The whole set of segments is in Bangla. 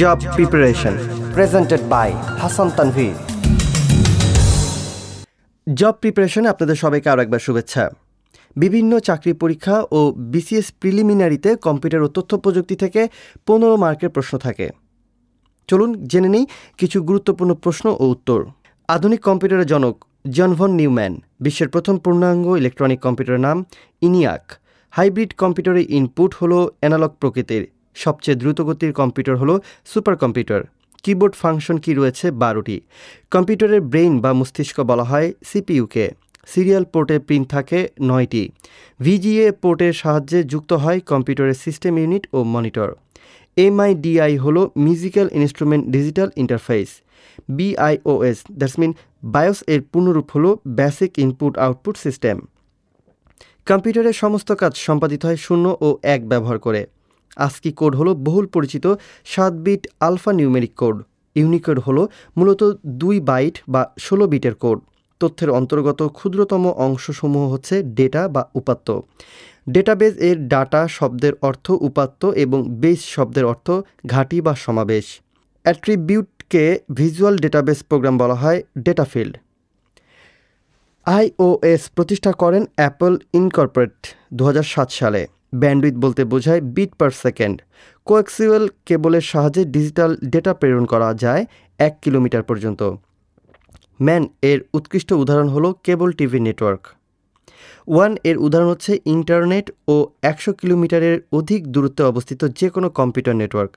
Job Preparation presented by Hassan Tanvir. Job প্রিপারেশনে আপনাদের সবাইকে আরও একবার শুভেচ্ছা। বিভিন্ন চাকরি পরীক্ষা ও বিসিএস প্রিলিমিনারিতে কম্পিউটার ও তথ্য প্রযুক্তি থেকে 15 মার্কের প্রশ্ন থাকে। চলুন জেনে নিই কিছু গুরুত্বপূর্ণ প্রশ্ন ও উত্তর। আধুনিক কম্পিউটারের জনক জন ভন নিউম্যান। বিশ্বের প্রথম পূর্ণাঙ্গ ইলেকট্রনিক কম্পিউটারের নাম ইনিয়াক। হাইব্রিড কম্পিউটারের ইনপুট হলো অ্যানালগ প্রকৃতির। সবচেয়ে দ্রুতগতির কম্পিউটার হলো সুপার কম্পিউটার। কিবোর্ড ফাংশন কি রয়েছে 12টি। কম্পিউটারের ব্রেইন বা মস্তিষ্ক বলা হয় সিপিইউকে। সিরিয়াল পোর্টে পিন থাকে 9টি। ভিজিএ পোর্টের সাহায্যে যুক্ত হয় কম্পিউটারের সিস্টেম ইউনিট ও মনিটর। এমআইডিআই হলো musical instrument digital interface. BIOS that's mean BIOS এর পূর্ণরূপ হলো বেসিক ইনপুট আউটপুট সিস্টেম। কম্পিউটারের সমস্ত কাজ সম্পাদিত হয় 0 ও 1 ব্যবহার করে। ASCII কোড হলো বহুল পরিচিত 7 bit alpha numeric code. Unicode হলো মূলত 2 বাইট বা 16 বিটের কোড। তথ্যের অন্তর্গত ক্ষুদ্রতম অংশসমূহ হচ্ছে ডেটা বা উপাত্ত। ডেটাবেজ এর ডাটা শব্দের অর্থ উপাত্ত এবং বেস শব্দের অর্থ ঘাঁটি বা সমাবেশ। অ্যাট্রিবিউটকে ভিজুয়াল ডেটাবেস প্রোগ্রাম বলা হয় ডেটাফিল্ড। iOS প্রতিষ্ঠা করেন অ্যাপল ইনকর্পোরেট 2007 সালে। ব্যান্ডউইথ বলতে বোঝায় বিট পার সেকেন্ড। কোয়াক্সিয়াল কেবলের সাহায্যে ডিজিটাল ডেটা প্রেরণ করা যায় 1 কিলোমিটার পর্যন্ত। ম্যান এর উৎকৃষ্ট উদাহরণ হলো কেবল টিভি নেটওয়ার্ক। ওয়ান এর উদাহরণ হচ্ছে ইন্টারনেট ও 100 কিলোমিটারের অধিক দূরত্বে অবস্থিত যে কোনো কম্পিউটার নেটওয়ার্ক।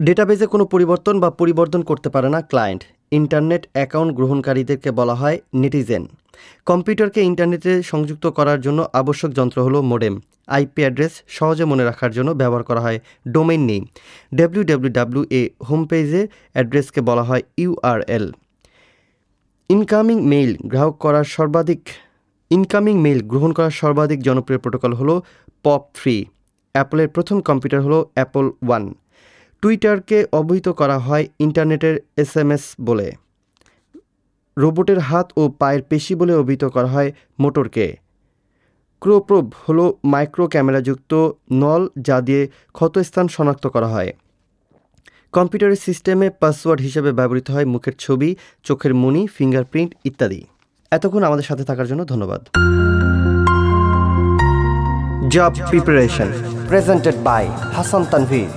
ডেটাবেজে কোনো পরিবর্তন বা পরিবর্ধন করতে পারে না ক্লায়েন্ট। ইন্টারনেট অ্যাকাউন্ট গ্রহণকারীদেরকে বলা হয় নেটিজেন। কম্পিউটারকে ইন্টারনেটে সংযুক্ত করার জন্য আবশ্যক যন্ত্র হলো মোডেম। আইপি অ্যাড্রেস সহজে মনে রাখার জন্য ব্যবহার করা হয় ডোমেইন নেম। www হোম পেজের অ্যাড্রেসকে বলা হয় ইউআরএল। ইনকামিং মেইল গ্রহণ করার সর্বাধিক জনপ্রিয় প্রোটোকল হলো POP3। অ্যাপলের প্রথম কম্পিউটার হলো অ্যাপল 1। টুইটারকে অবহিত করা হয় ইন্টারনেটের SMS বলে। রোবটের হাত ও পায়ের পেশি বলে অভিহিত করা হয় মোটরকে। ক্রোপ্রোব হলো মাইক্রো ক্যামেরাযুক্ত নল যা দিয়ে ক্ষতস্থান শনাক্ত করা হয়। কম্পিউটারের সিস্টেমে পাসওয়ার্ড হিসেবে ব্যবহৃত হয় মুখের ছবি, চোখের মনি, ফিঙ্গারপ্রিন্ট ইত্যাদি। এতক্ষণ আমাদের সাথে থাকার জন্য ধন্যবাদ। Job preparation presented by Hasan Tanvir.